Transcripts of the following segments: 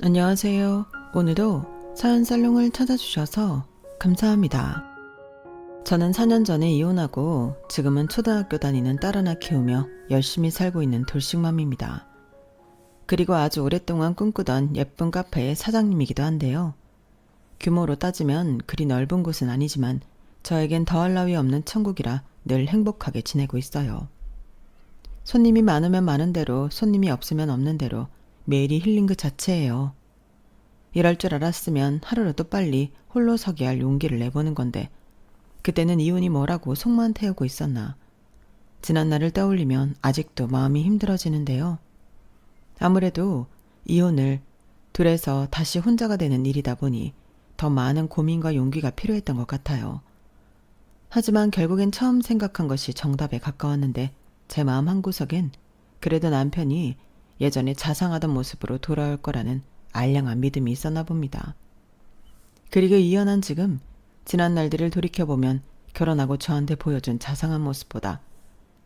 안녕하세요. 오늘도 사연살롱을 찾아주셔서 감사합니다. 저는 4년 전에 이혼하고 지금은 초등학교 다니는 딸 하나 키우며 열심히 살고 있는 돌싱맘입니다. 그리고 아주 오랫동안 꿈꾸던 예쁜 카페의 사장님이기도 한데요. 규모로 따지면 그리 넓은 곳은 아니지만 저에겐 더할 나위 없는 천국이라 늘 행복하게 지내고 있어요. 손님이 많으면 많은 대로, 손님이 없으면 없는 대로 매일이 힐링 그 자체예요. 이럴 줄 알았으면 하루라도 빨리 홀로 서게 할 용기를 내보는 건데 그때는 이혼이 뭐라고 속만 태우고 있었나. 지난 날을 떠올리면 아직도 마음이 힘들어지는데요. 아무래도 이혼을 둘에서 다시 혼자가 되는 일이다 보니 더 많은 고민과 용기가 필요했던 것 같아요. 하지만 결국엔 처음 생각한 것이 정답에 가까웠는데 제 마음 한구석엔 그래도 남편이 예전에 자상하던 모습으로 돌아올 거라는 알량한 믿음이 있었나 봅니다. 그리고 이혼한 지금 지난 날들을 돌이켜보면 결혼하고 저한테 보여준 자상한 모습보다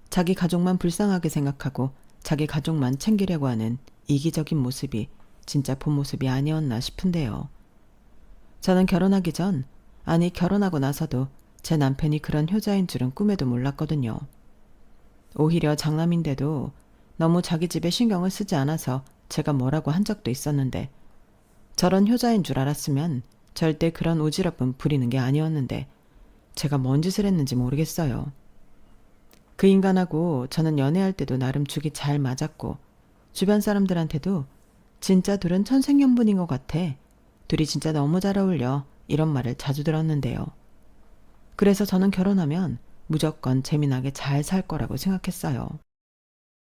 자기 가족만 불쌍하게 생각하고 자기 가족만 챙기려고 하는 이기적인 모습이 진짜 본 모습이 아니었나 싶은데요. 저는 결혼하기 전, 아니 결혼하고 나서도 제 남편이 그런 효자인 줄은 꿈에도 몰랐거든요. 오히려 장남인데도 너무 자기 집에 신경을 쓰지 않아서 제가 뭐라고 한 적도 있었는데 저런 효자인 줄 알았으면 절대 그런 오지랖은 부리는 게 아니었는데 제가 뭔 짓을 했는지 모르겠어요. 그 인간하고 저는 연애할 때도 나름 죽이 잘 맞았고 주변 사람들한테도 진짜 둘은 천생연분인 것 같아. 둘이 진짜 너무 잘 어울려. 이런 말을 자주 들었는데요. 그래서 저는 결혼하면 무조건 재미나게 잘 살 거라고 생각했어요.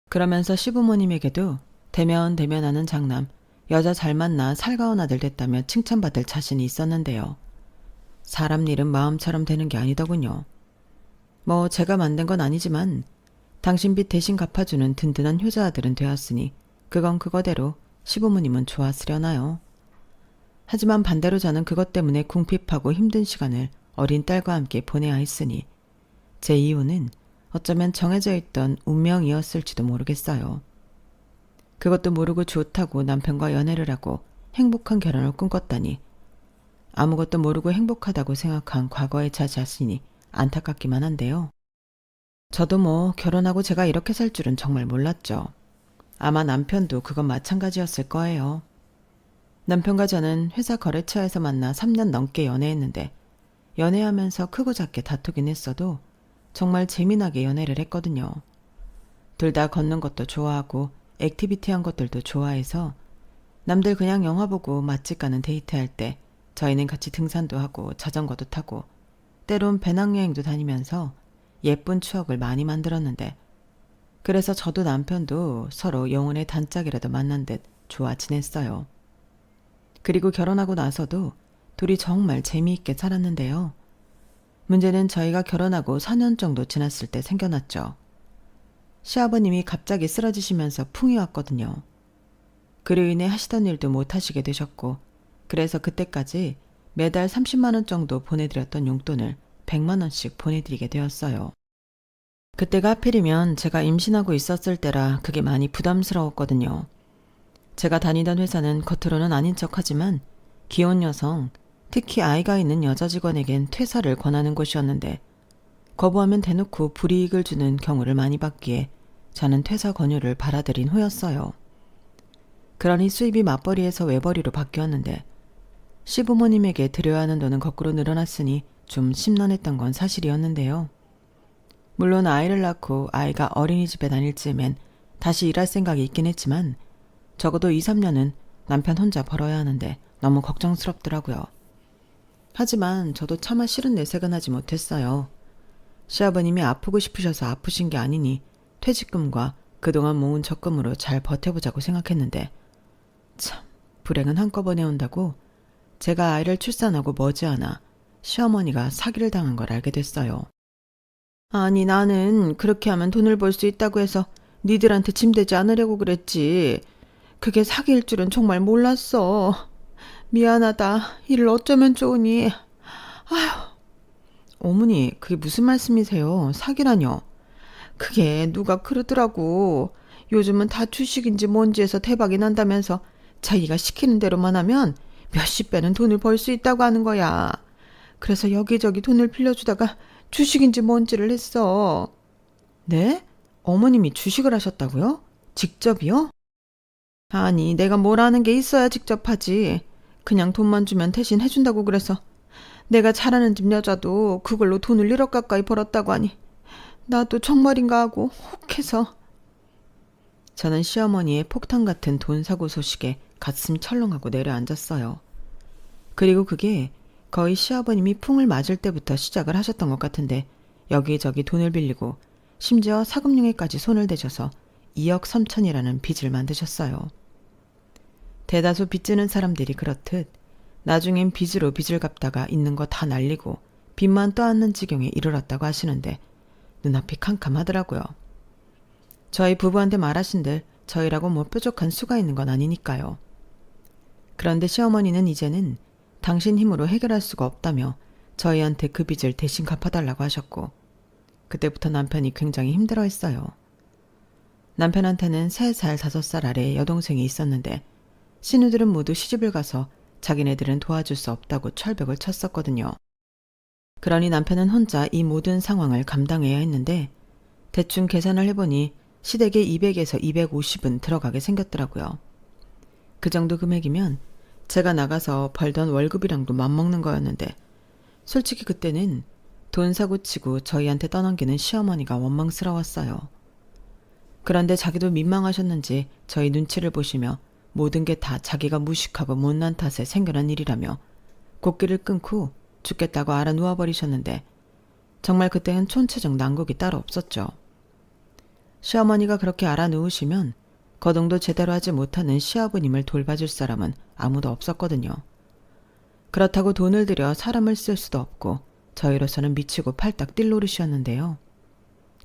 그러면서 시부모님에게도 대면하는 장남, 여자 잘 만나 살가운 아들 됐다며 칭찬받을 자신이 있었는데요. 사람 일은 마음처럼 되는 게 아니더군요. 뭐 제가 만든 건 아니지만 당신 빚 대신 갚아주는 든든한 효자 아들은 되었으니 그건 그거대로 시부모님은 좋았으려나요. 하지만 반대로 저는 그것 때문에 궁핍하고 힘든 시간을 어린 딸과 함께 보내야 했으니 제 이유는 어쩌면 정해져 있던 운명이었을지도 모르겠어요. 그것도 모르고 좋다고 남편과 연애를 하고 행복한 결혼을 꿈꿨다니 아무것도 모르고 행복하다고 생각한 과거의 제 자신이 안타깝기만 한데요. 저도 뭐 결혼하고 제가 이렇게 살 줄은 정말 몰랐죠. 아마 남편도 그건 마찬가지였을 거예요. 남편과 저는 회사 거래처에서 만나 3년 넘게 연애했는데 연애하면서 크고 작게 다투긴 했어도 정말 재미나게 연애를 했거든요. 둘 다 걷는 것도 좋아하고 액티비티한 것들도 좋아해서 남들 그냥 영화 보고 맛집 가는 데이트할 때 저희는 같이 등산도 하고 자전거도 타고 때론 배낭여행도 다니면서 예쁜 추억을 많이 만들었는데 그래서 저도 남편도 서로 영혼의 단짝이라도 만난 듯 좋아 지냈어요. 그리고 결혼하고 나서도 둘이 정말 재미있게 살았는데요. 문제는 저희가 결혼하고 4년 정도 지났을 때 생겨났죠. 시아버님이 갑자기 쓰러지시면서 풍이 왔거든요. 그로 인해 하시던 일도 못 하시게 되셨고 그래서 그때까지 매달 30만 원 정도 보내드렸던 용돈을 100만 원씩 보내드리게 되었어요. 그때가 하필이면 제가 임신하고 있었을 때라 그게 많이 부담스러웠거든요. 제가 다니던 회사는 겉으로는 아닌 척하지만 기혼 여성, 특히 아이가 있는 여자 직원에겐 퇴사를 권하는 곳이었는데 거부하면 대놓고 불이익을 주는 경우를 많이 봤기에 저는 퇴사 권유를 받아들인 후였어요. 그러니 수입이 맞벌이에서 외벌이로 바뀌었는데 시부모님에게 드려야 하는 돈은 거꾸로 늘어났으니 좀 심란했던 건 사실이었는데요. 물론 아이를 낳고 아이가 어린이집에 다닐 즈음엔 다시 일할 생각이 있긴 했지만 적어도 2, 3년은 남편 혼자 벌어야 하는데 너무 걱정스럽더라고요. 하지만 저도 차마 싫은 내색은 하지 못했어요. 시아버님이 아프고 싶으셔서 아프신 게 아니니 퇴직금과 그동안 모은 적금으로 잘 버텨보자고 생각했는데 참 불행은 한꺼번에 온다고 제가 아이를 출산하고 머지않아 시어머니가 사기를 당한 걸 알게 됐어요. 아니 나는 그렇게 하면 돈을 벌 수 있다고 해서 니들한테 짐되지 않으려고 그랬지. 그게 사기일 줄은 정말 몰랐어. 미안하다. 이를 어쩌면 좋으니. 아휴. 어머니, 그게 무슨 말씀이세요? 사기라뇨? 그게 누가 그러더라고. 요즘은 다 주식인지 뭔지 해서 대박이 난다면서 자기가 시키는 대로만 하면 몇십 배는 돈을 벌 수 있다고 하는 거야. 그래서 여기저기 돈을 빌려주다가 주식인지 뭔지를 했어. 네? 어머님이 주식을 하셨다고요? 직접이요? 아니, 내가 뭘 아는 게 있어야 직접 하지. 그냥 돈만 주면 대신 해준다고 그래서 내가 잘 아는 집 여자도 그걸로 돈을 1억 가까이 벌었다고 하니 나도 정말인가 하고 혹해서. 저는 시어머니의 폭탄 같은 돈 사고 소식에 가슴 철렁하고 내려앉았어요. 그리고 그게 거의 시아버님이 풍을 맞을 때부터 시작을 하셨던 것 같은데 여기저기 돈을 빌리고 심지어 사금융에까지 손을 대셔서 2억 3천이라는 빚을 만드셨어요. 대다수 빚지는 사람들이 그렇듯 나중엔 빚으로 빚을 갚다가 있는 거 다 날리고 빚만 떠안는 지경에 이르렀다고 하시는데 눈앞이 캄캄하더라고요. 저희 부부한테 말하신들 저희라고 뭐 뾰족한 수가 있는 건 아니니까요. 그런데 시어머니는 이제는 당신 힘으로 해결할 수가 없다며 저희한테 그 빚을 대신 갚아달라고 하셨고 그때부터 남편이 굉장히 힘들어했어요. 남편한테는 3살, 5살 아래의 여동생이 있었는데 신우들은 모두 시집을 가서 자기네들은 도와줄 수 없다고 철벽을 쳤었거든요. 그러니 남편은 혼자 이 모든 상황을 감당해야 했는데 대충 계산을 해보니 시댁에 200에서 250은 들어가게 생겼더라고요. 그 정도 금액이면 제가 나가서 벌던 월급이랑도 맞먹는 거였는데 솔직히 그때는 돈 사고치고 저희한테 떠넘기는 시어머니가 원망스러웠어요. 그런데 자기도 민망하셨는지 저희 눈치를 보시며 모든 게 다 자기가 무식하고 못난 탓에 생겨난 일이라며 곡기를 끊고 죽겠다고 알아 누워버리셨는데 정말 그때는 촌체적 난국이 따로 없었죠. 시어머니가 그렇게 알아 누우시면 거동도 제대로 하지 못하는 시아버님을 돌봐줄 사람은 아무도 없었거든요. 그렇다고 돈을 들여 사람을 쓸 수도 없고 저희로서는 미치고 팔딱 뛸 노릇이었는데요.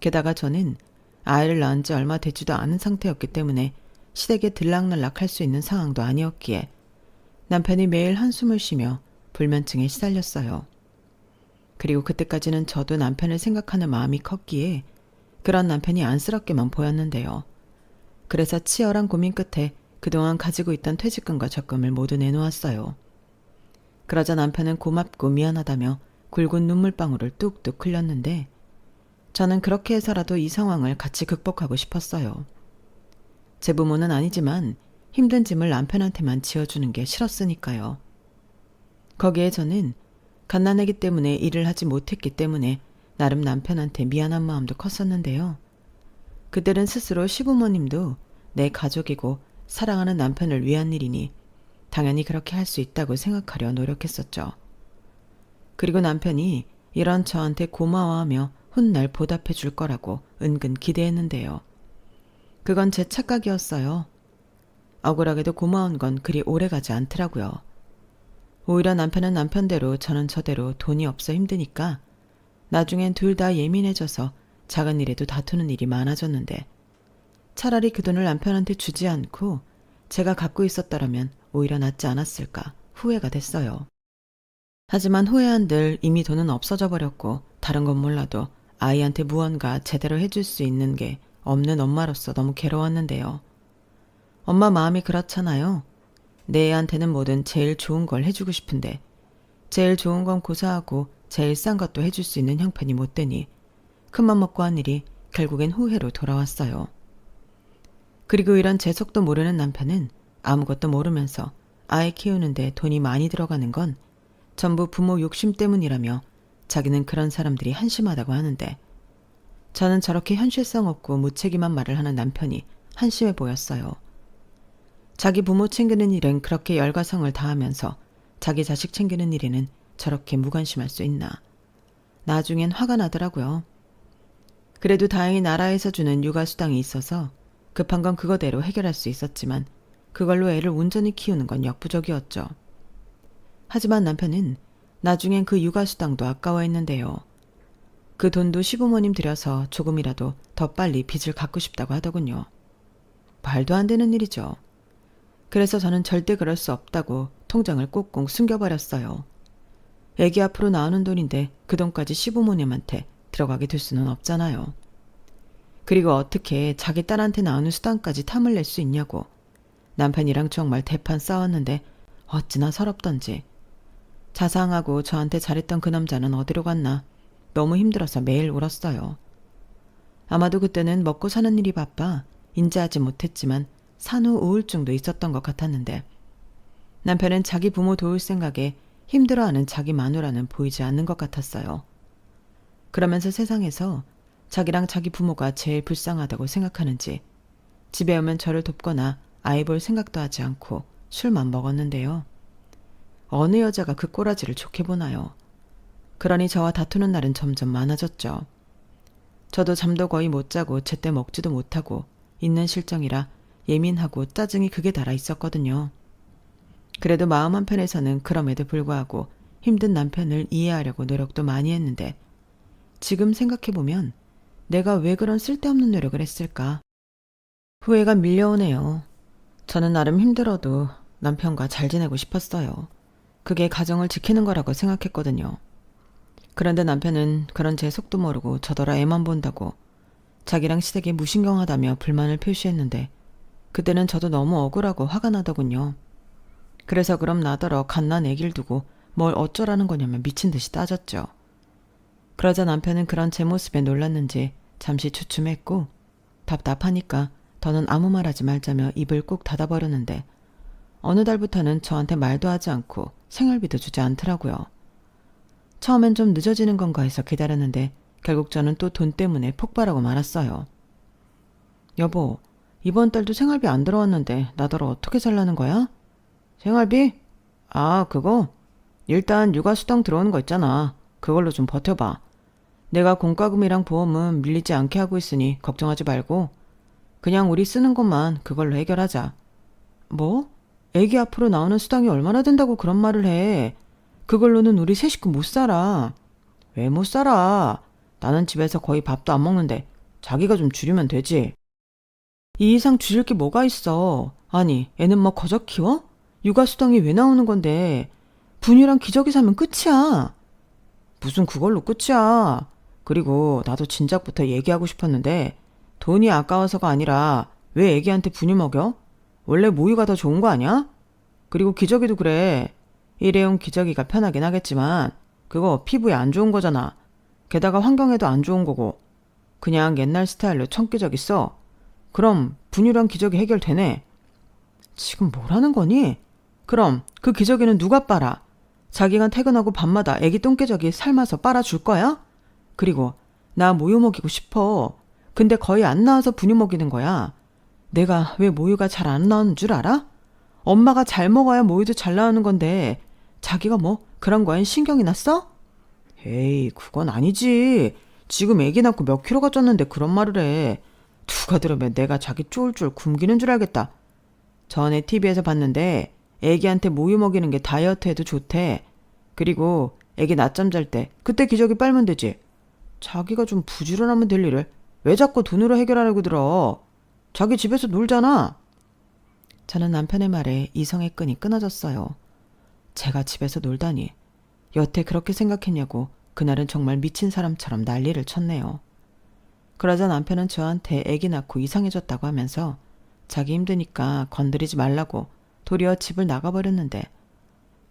게다가 저는 아이를 낳은 지 얼마 되지도 않은 상태였기 때문에 시댁에 들락날락 할 수 있는 상황도 아니었기에 남편이 매일 한숨을 쉬며 불면증에 시달렸어요. 그리고 그때까지는 저도 남편을 생각하는 마음이 컸기에 그런 남편이 안쓰럽게만 보였는데요. 그래서 치열한 고민 끝에 그동안 가지고 있던 퇴직금과 적금을 모두 내놓았어요. 그러자 남편은 고맙고 미안하다며 굵은 눈물방울을 뚝뚝 흘렸는데 저는 그렇게 해서라도 이 상황을 같이 극복하고 싶었어요. 제 부모는 아니지만 힘든 짐을 남편한테만 지어주는 게 싫었으니까요. 거기에 저는 갓난아기 때문에 일을 하지 못했기 때문에 나름 남편한테 미안한 마음도 컸었는데요. 그들은 스스로 시부모님도 내 가족이고 사랑하는 남편을 위한 일이니 당연히 그렇게 할 수 있다고 생각하려 노력했었죠. 그리고 남편이 이런 저한테 고마워하며 훗날 보답해 줄 거라고 은근 기대했는데요. 그건 제 착각이었어요. 억울하게도 고마운 건 그리 오래가지 않더라고요. 오히려 남편은 남편대로 저는 저대로 돈이 없어 힘드니까 나중엔 둘 다 예민해져서 작은 일에도 다투는 일이 많아졌는데 차라리 그 돈을 남편한테 주지 않고 제가 갖고 있었더라면 오히려 낫지 않았을까 후회가 됐어요. 하지만 후회한들 이미 돈은 없어져 버렸고 다른 건 몰라도 아이한테 무언가 제대로 해줄 수 있는 게 없는 엄마로서 너무 괴로웠는데요. 엄마 마음이 그렇잖아요. 내 애한테는 뭐든 제일 좋은 걸 해주고 싶은데 제일 좋은 건 고사하고 제일 싼 것도 해줄 수 있는 형편이 못 되니 큰맘 먹고 한 일이 결국엔 후회로 돌아왔어요. 그리고 이런 재석도 모르는 남편은 아무것도 모르면서 아이 키우는데 돈이 많이 들어가는 건 전부 부모 욕심 때문이라며 자기는 그런 사람들이 한심하다고 하는데 저는 저렇게 현실성 없고 무책임한 말을 하는 남편이 한심해 보였어요. 자기 부모 챙기는 일엔 그렇게 열과 성을 다하면서 자기 자식 챙기는 일에는 저렇게 무관심할 수 있나. 나중엔 화가 나더라고요. 그래도 다행히 나라에서 주는 육아수당이 있어서 급한 건 그거대로 해결할 수 있었지만 그걸로 애를 온전히 키우는 건 역부족이었죠. 하지만 남편은 나중엔 그 육아수당도 아까워했는데요. 그 돈도 시부모님 들여서 조금이라도 더 빨리 빚을 갚고 싶다고 하더군요. 말도 안 되는 일이죠. 그래서 저는 절대 그럴 수 없다고 통장을 꽁꽁 숨겨버렸어요. 애기 앞으로 나오는 돈인데 그 돈까지 시부모님한테 들어가게 될 수는 없잖아요. 그리고 어떻게 자기 딸한테 나오는 수당까지 탐을 낼 수 있냐고. 남편이랑 정말 대판 싸웠는데 어찌나 서럽던지. 자상하고 저한테 잘했던 그 남자는 어디로 갔나 너무 힘들어서 매일 울었어요. 아마도 그때는 먹고 사는 일이 바빠 인지하지 못했지만 산후 우울증도 있었던 것 같았는데 남편은 자기 부모 도울 생각에 힘들어하는 자기 마누라는 보이지 않는 것 같았어요. 그러면서 세상에서 자기랑 자기 부모가 제일 불쌍하다고 생각하는지 집에 오면 저를 돕거나 아이 볼 생각도 하지 않고 술만 먹었는데요. 어느 여자가 그 꼬라지를 좋게 보나요? 그러니 저와 다투는 날은 점점 많아졌죠. 저도 잠도 거의 못 자고 제때 먹지도 못하고 있는 실정이라 예민하고 짜증이 극에 달아 있었거든요. 그래도 마음 한편에서는 그럼에도 불구하고 힘든 남편을 이해하려고 노력도 많이 했는데 지금 생각해보면 내가 왜 그런 쓸데없는 노력을 했을까? 후회가 밀려오네요. 저는 나름 힘들어도 남편과 잘 지내고 싶었어요. 그게 가정을 지키는 거라고 생각했거든요. 그런데 남편은 그런 제 속도 모르고 저더러 애만 본다고 자기랑 시댁에 무신경하다며 불만을 표시했는데 그때는 저도 너무 억울하고 화가 나더군요. 그래서 그럼 나더러 갓난 애기를 두고 뭘 어쩌라는 거냐며 미친 듯이 따졌죠. 그러자 남편은 그런 제 모습에 놀랐는지 잠시 주춤했고 답답하니까 더는 아무 말하지 말자며 입을 꾹 닫아버렸는데 어느 달부터는 저한테 말도 하지 않고 생활비도 주지 않더라고요. 처음엔 좀 늦어지는 건가 해서 기다렸는데 결국 저는 또 돈 때문에 폭발하고 말았어요. 여보, 이번 달도 생활비 안 들어왔는데 나더러 어떻게 살라는 거야? 생활비? 아, 그거? 일단 육아수당 들어오는 거 있잖아. 그걸로 좀 버텨봐. 내가 공과금이랑 보험은 밀리지 않게 하고 있으니 걱정하지 말고 그냥 우리 쓰는 것만 그걸로 해결하자. 뭐? 애기 앞으로 나오는 수당이 얼마나 된다고 그런 말을 해. 그걸로는 우리 세 식구 못 살아. 왜 못 살아? 나는 집에서 거의 밥도 안 먹는데 자기가 좀 줄이면 되지. 이 이상 줄일 게 뭐가 있어. 아니, 애는 뭐 거저 키워? 육아수당이 왜 나오는 건데. 분유랑 기저귀 사면 끝이야. 무슨 그걸로 끝이야. 그리고 나도 진작부터 얘기하고 싶었는데 돈이 아까워서가 아니라 왜 애기한테 분유 먹여? 원래 모유가 더 좋은 거 아니야? 그리고 기저귀도 그래. 일회용 기저귀가 편하긴 하겠지만 그거 피부에 안 좋은 거잖아. 게다가 환경에도 안 좋은 거고. 그냥 옛날 스타일로 청기저귀 써. 그럼 분유랑 기저귀 해결되네. 지금 뭐라는 거니? 그럼 그 기저귀는 누가 빨아? 자기가 퇴근하고 밤마다 애기 똥기저귀 삶아서 빨아줄 거야? 그리고 나 모유 먹이고 싶어. 근데 거의 안 나와서 분유 먹이는 거야. 내가 왜 모유가 잘 안 나오는 줄 알아? 엄마가 잘 먹어야 모유도 잘 나오는 건데 자기가 뭐 그런 거엔 신경이 났어? 에이, 그건 아니지. 지금 애기 낳고 몇 킬로가 쪘는데 그런 말을 해. 누가 들으면 내가 자기 쫄쫄 굶기는 줄 알겠다. 전에 TV에서 봤는데 애기한테 모유 먹이는 게 다이어트에도 좋대. 그리고 애기 낮잠 잘 때 그때 기저귀 빨면 되지. 자기가 좀 부지런하면 될 일을 왜 자꾸 돈으로 해결하려고 들어. 자기 집에서 놀잖아. 저는 남편의 말에 이성의 끈이 끊어졌어요. 제가 집에서 놀다니. 여태 그렇게 생각했냐고 그날은 정말 미친 사람처럼 난리를 쳤네요. 그러자 남편은 저한테 애기 낳고 이상해졌다고 하면서 자기 힘드니까 건드리지 말라고 도리어 집을 나가버렸는데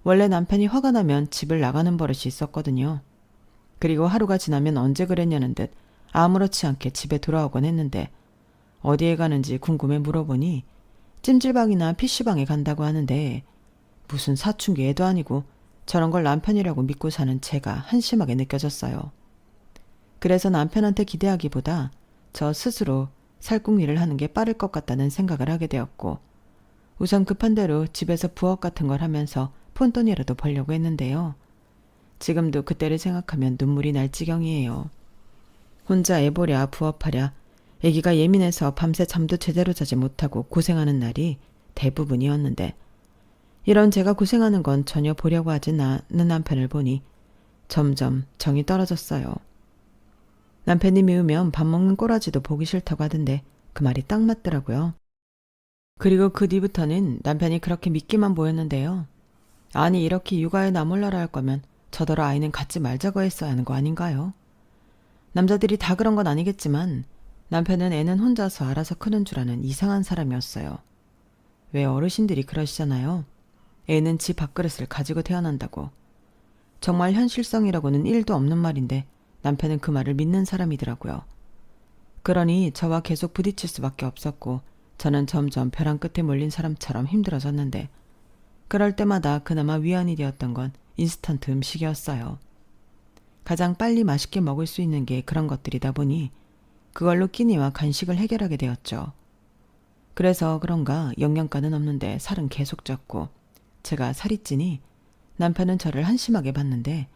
원래 남편이 화가 나면 집을 나가는 버릇이 있었거든요. 그리고 하루가 지나면 언제 그랬냐는 듯 아무렇지 않게 집에 돌아오곤 했는데 어디에 가는지 궁금해 물어보니 찜질방이나 PC방에 간다고 하는데 무슨 사춘기 애도 아니고 저런 걸 남편이라고 믿고 사는 제가 한심하게 느껴졌어요. 그래서 남편한테 기대하기보다 저 스스로 살궁리를 하는 게 빠를 것 같다는 생각을 하게 되었고 우선 급한 대로 집에서 부업 같은 걸 하면서 푼돈이라도 벌려고 했는데요. 지금도 그때를 생각하면 눈물이 날 지경이에요. 혼자 애보랴 부업하랴 애기가 예민해서 밤새 잠도 제대로 자지 못하고 고생하는 날이 대부분이었는데 이런 제가 고생하는 건 전혀 보려고 하지 않는 남편을 보니 점점 정이 떨어졌어요. 남편이 미우면 밥 먹는 꼬라지도 보기 싫다고 하던데 그 말이 딱 맞더라고요. 그리고 그 뒤부터는 남편이 그렇게 믿기만 보였는데요. 아니 이렇게 육아에 나 몰라라 할 거면 저더러 아이는 갖지 말자고 했어야 하는 거 아닌가요? 남자들이 다 그런 건 아니겠지만 남편은 애는 혼자서 알아서 크는 줄 아는 이상한 사람이었어요. 왜 어르신들이 그러시잖아요. 애는 지 밥그릇을 가지고 태어난다고. 정말 현실성이라고는 1도 없는 말인데 남편은 그 말을 믿는 사람이더라고요. 그러니 저와 계속 부딪힐 수밖에 없었고 저는 점점 벼랑 끝에 몰린 사람처럼 힘들어졌는데 그럴 때마다 그나마 위안이 되었던 건 인스턴트 음식이었어요. 가장 빨리 맛있게 먹을 수 있는 게 그런 것들이다 보니 그걸로 끼니와 간식을 해결하게 되었죠. 그래서 그런가 영양가는 없는데 살은 계속 쪘고 제가 살이 찌니 남편은 저를 한심하게 봤는데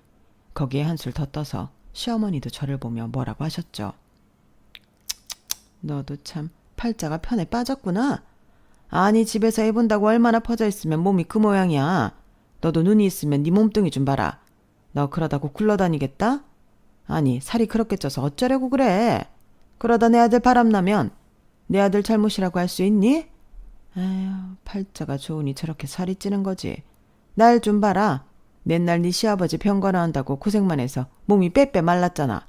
거기에 한술 더 떠서 시어머니도 저를 보며 뭐라고 하셨죠. 너도 참 팔자가 편에 빠졌구나. 아니 집에서 해본다고 얼마나 퍼져 있으면 몸이 그 모양이야. 너도 눈이 있으면 네 몸뚱이 좀 봐라. 너 그러다고 굴러다니겠다? 아니 살이 그렇게 쪄서 어쩌려고 그래. 그러다 내 아들 바람나면 내 아들 잘못이라고 할 수 있니? 아휴 팔자가 좋으니 저렇게 살이 찌는 거지. 날 좀 봐라. 맨날 네 시아버지 병거나 한다고 고생만 해서 몸이 빼빼 말랐잖아.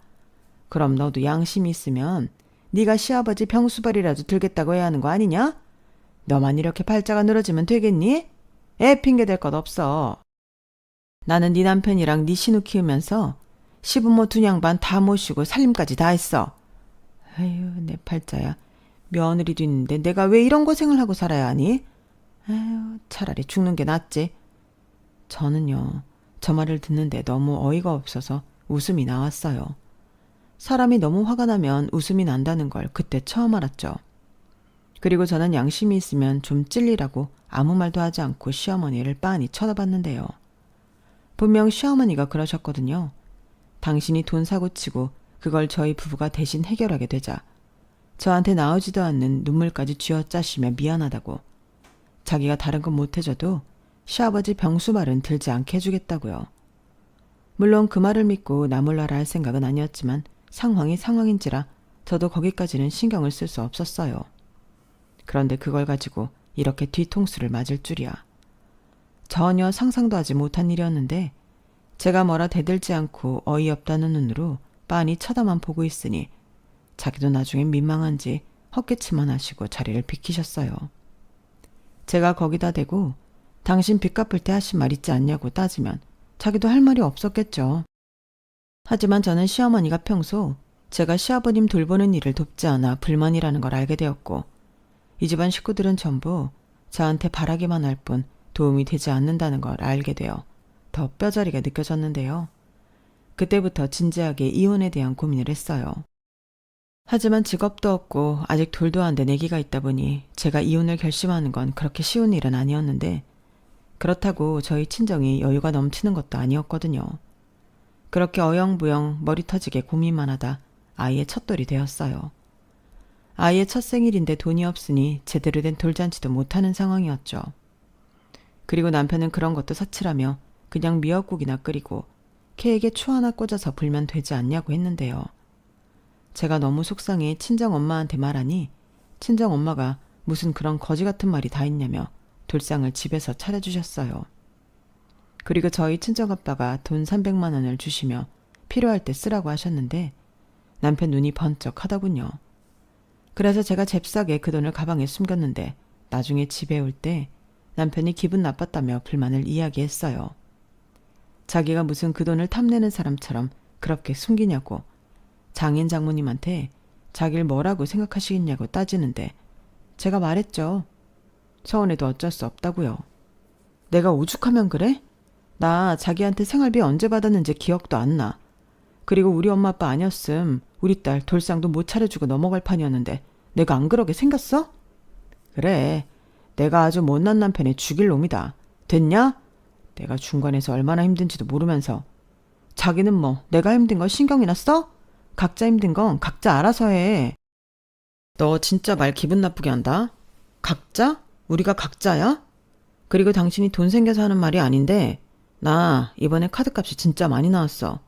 그럼 너도 양심이 있으면 네가 시아버지 병수발이라도 들겠다고 해야 하는 거 아니냐? 너만 이렇게 팔자가 늘어지면 되겠니? 애 핑계 댈 것 없어. 나는 네 남편이랑 네 신우 키우면서 시부모 두 양반 다 모시고 살림까지 다 했어. 아유 내 팔자야. 며느리도 있는데 내가 왜 이런 고생을 하고 살아야 하니? 아유 차라리 죽는 게 낫지. 저는요 저 말을 듣는데 너무 어이가 없어서 웃음이 나왔어요. 사람이 너무 화가 나면 웃음이 난다는 걸 그때 처음 알았죠. 그리고 저는 양심이 있으면 좀 찔리라고 아무 말도 하지 않고 시어머니를 빤히 쳐다봤는데요. 분명 시어머니가 그러셨거든요. 당신이 돈 사고치고 그걸 저희 부부가 대신 해결하게 되자 저한테 나오지도 않는 눈물까지 쥐어짜시며 미안하다고. 자기가 다른 건 못해줘도 시아버지 병수말은 들지 않게 해주겠다고요. 물론 그 말을 믿고 나몰라라 할 생각은 아니었지만 상황이 상황인지라 저도 거기까지는 신경을 쓸 수 없었어요. 그런데 그걸 가지고 이렇게 뒤통수를 맞을 줄이야. 전혀 상상도 하지 못한 일이었는데 제가 뭐라 대들지 않고 어이없다는 눈으로 빤히 쳐다만 보고 있으니 자기도 나중엔 민망한지 헛기침만 하시고 자리를 비키셨어요. 제가 거기다 대고 당신 빚 갚을 때 하신 말 있지 않냐고 따지면 자기도 할 말이 없었겠죠. 하지만 저는 시어머니가 평소 제가 시아버님 돌보는 일을 돕지 않아 불만이라는 걸 알게 되었고 이 집안 식구들은 전부 저한테 바라기만 할 뿐 도움이 되지 않는다는 걸 알게 되어 더 뼈저리게 느껴졌는데요. 그때부터 진지하게 이혼에 대한 고민을 했어요. 하지만 직업도 없고 아직 둘도 안 된 아기가 있다 보니 제가 이혼을 결심하는 건 그렇게 쉬운 일은 아니었는데 그렇다고 저희 친정이 여유가 넘치는 것도 아니었거든요. 그렇게 어영부영 머리 터지게 고민만 하다 아이의 첫돌이 되었어요. 아이의 첫 생일인데 돈이 없으니 제대로 된 돌잔치도 못하는 상황이었죠. 그리고 남편은 그런 것도 사치라며 그냥 미역국이나 끓이고 케이크에 추 하나 꽂아서 불면 되지 않냐고 했는데요. 제가 너무 속상해 친정엄마한테 말하니 친정엄마가 무슨 그런 거지 같은 말이 다 있냐며 돌상을 집에서 차려주셨어요. 그리고 저희 친정아빠가 돈 300만 원을 주시며 필요할 때 쓰라고 하셨는데 남편 눈이 번쩍 하더군요. 그래서 제가 잽싸게 그 돈을 가방에 숨겼는데 나중에 집에 올 때 남편이 기분 나빴다며 불만을 이야기했어요. 자기가 무슨 그 돈을 탐내는 사람처럼 그렇게 숨기냐고 장인 장모님한테 자기를 뭐라고 생각하시겠냐고 따지는데 제가 말했죠. 서운해도 어쩔 수 없다고요. 내가 오죽하면 그래? 나 자기한테 생활비 언제 받았는지 기억도 안 나. 그리고 우리 엄마 아빠 아니었음 우리 딸 돌상도 못 차려주고 넘어갈 판이었는데 내가 안 그러게 생겼어? 그래. 내가 아주 못난 남편이 죽일 놈이다. 됐냐? 내가 중간에서 얼마나 힘든지도 모르면서. 자기는 뭐 내가 힘든 거 신경이나 써? 각자 힘든 건 각자 알아서 해. 너 진짜 말 기분 나쁘게 한다. 각자? 우리가 각자야? 그리고 당신이 돈 생겨서 하는 말이 아닌데 나 이번에 카드값이 진짜 많이 나왔어.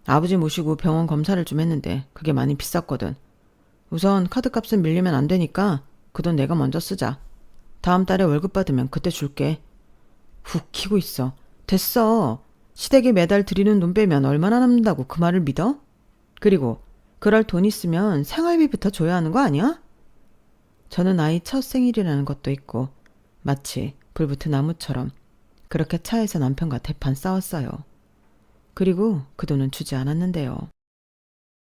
아버지 모시고 병원 검사를 좀 했는데 그게 많이 비쌌거든. 우선 카드값은 밀리면 안 되니까 그 돈 내가 먼저 쓰자. 다음 달에 월급 받으면 그때 줄게. 훅 키고 있어. 됐어. 시댁에 매달 드리는 돈 빼면 얼마나 남는다고 그 말을 믿어? 그리고 그럴 돈 있으면 생활비부터 줘야 하는 거 아니야? 저는 아이 첫 생일이라는 것도 있고 마치 불붙은 나무처럼 그렇게 차에서 남편과 대판 싸웠어요. 그리고 그 돈은 주지 않았는데요.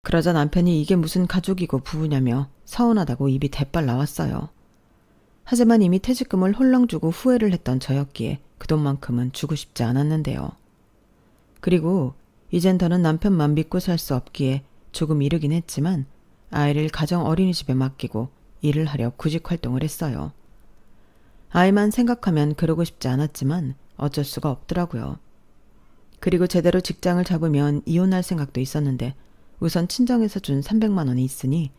그러자 남편이 이게 무슨 가족이고 부부냐며 서운하다고 입이 대빨 나왔어요. 하지만 이미 퇴직금을 홀랑 주고 후회를 했던 저였기에 그 돈만큼은 주고 싶지 않았는데요. 그리고 이젠 더는 남편만 믿고 살 수 없기에 조금 이르긴 했지만 아이를 가정 어린이집에 맡기고 일을 하려 구직 활동을 했어요. 아이만 생각하면 그러고 싶지 않았지만 어쩔 수가 없더라고요. 그리고 제대로 직장을 잡으면 이혼할 생각도 있었는데 우선 친정에서 준 300만 원이 있으니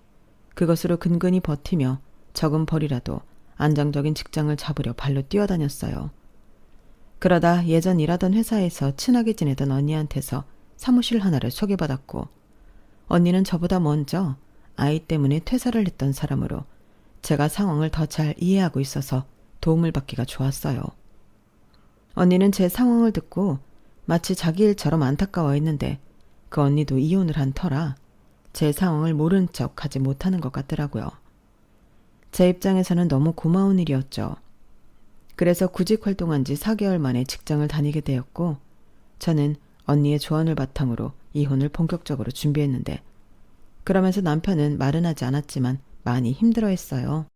그것으로 근근히 버티며 적은 벌이라도 안정적인 직장을 잡으려 발로 뛰어다녔어요. 그러다 예전 일하던 회사에서 친하게 지내던 언니한테서 사무실 하나를 소개받았고 언니는 저보다 먼저 아이 때문에 퇴사를 했던 사람으로 제가 상황을 더 잘 이해하고 있어서 도움을 받기가 좋았어요. 언니는 제 상황을 듣고 마치 자기 일처럼 안타까워했는데 그 언니도 이혼을 한 터라 제 상황을 모른 척 하지 못하는 것 같더라고요. 제 입장에서는 너무 고마운 일이었죠. 그래서 구직 활동한 지 4개월 만에 직장을 다니게 되었고 저는 언니의 조언을 바탕으로 이혼을 본격적으로 준비했는데 그러면서 남편은 말은 하지 않았지만 많이 힘들어했어요.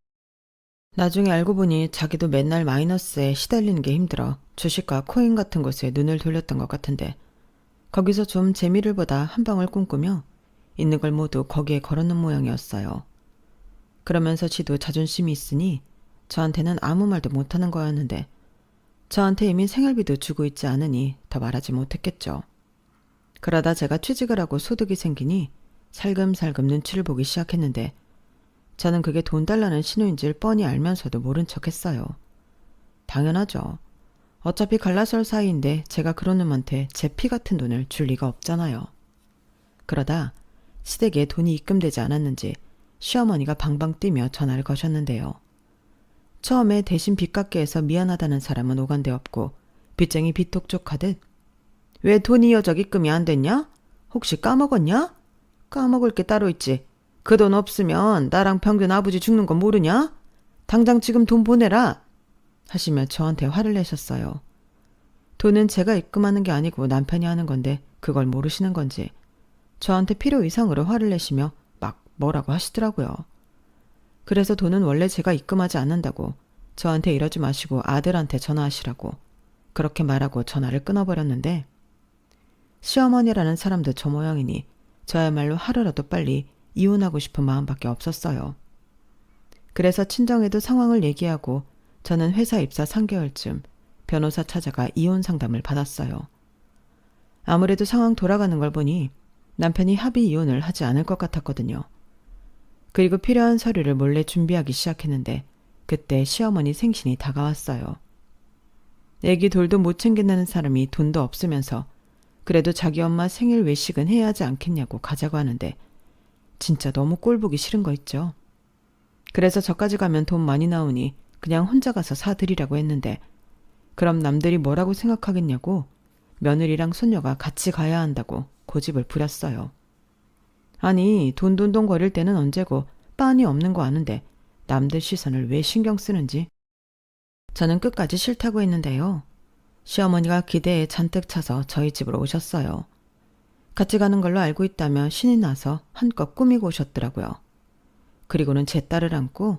나중에 알고 보니 자기도 맨날 마이너스에 시달리는 게 힘들어 주식과 코인 같은 곳에 눈을 돌렸던 것 같은데 거기서 좀 재미를 보다 한 방울 꿈꾸며 있는 걸 모두 거기에 걸어놓은 모양이었어요. 그러면서 지도 자존심이 있으니 저한테는 아무 말도 못하는 거였는데 저한테 이미 생활비도 주고 있지 않으니 더 말하지 못했겠죠. 그러다 제가 취직을 하고 소득이 생기니 살금살금 눈치를 보기 시작했는데 저는 그게 돈 달라는 신호인지를 뻔히 알면서도 모른 척했어요. 당연하죠. 어차피 갈라설 사이인데 제가 그런 놈한테 제 피 같은 돈을 줄 리가 없잖아요. 그러다 시댁에 돈이 입금되지 않았는지 시어머니가 방방 뛰며 전화를 거셨는데요. 처음에 대신 빚 갚게 해서 미안하다는 사람은 오간데 없고 빚쟁이 빚독촉하듯 왜 돈 이어적 입금이 안 됐냐? 혹시 까먹었냐? 까먹을 게 따로 있지. 그 돈 없으면 나랑 평균 아버지 죽는 거 모르냐? 당장 지금 돈 보내라! 하시며 저한테 화를 내셨어요. 돈은 제가 입금하는 게 아니고 남편이 하는 건데 그걸 모르시는 건지 저한테 필요 이상으로 화를 내시며 막 뭐라고 하시더라고요. 그래서 돈은 원래 제가 입금하지 않는다고 저한테 이러지 마시고 아들한테 전화하시라고 그렇게 말하고 전화를 끊어버렸는데 시어머니라는 사람도 저 모양이니 저야말로 하루라도 빨리 이혼하고 싶은 마음밖에 없었어요. 그래서 친정에도 상황을 얘기하고 저는 회사 입사 3개월쯤 변호사 찾아가 이혼 상담을 받았어요. 아무래도 상황 돌아가는 걸 보니 남편이 합의 이혼을 하지 않을 것 같았거든요. 그리고 필요한 서류를 몰래 준비하기 시작했는데 그때 시어머니 생신이 다가왔어요. 애기 돌도 못 챙긴다는 사람이 돈도 없으면서 그래도 자기 엄마 생일 외식은 해야 하지 않겠냐고 가자고 하는데 진짜 너무 꼴보기 싫은 거 있죠. 그래서 저까지 가면 돈 많이 나오니 그냥 혼자 가서 사드리라고 했는데 그럼 남들이 뭐라고 생각하겠냐고 며느리랑 손녀가 같이 가야 한다고 고집을 부렸어요. 아니 돈돈돈 거릴 때는 언제고 빤히 없는 거 아는데 남들 시선을 왜 신경 쓰는지. 저는 끝까지 싫다고 했는데요. 시어머니가 기대에 잔뜩 차서 저희 집으로 오셨어요. 같이 가는 걸로 알고 있다며 신이 나서 한껏 꾸미고 오셨더라고요. 그리고는 제 딸을 안고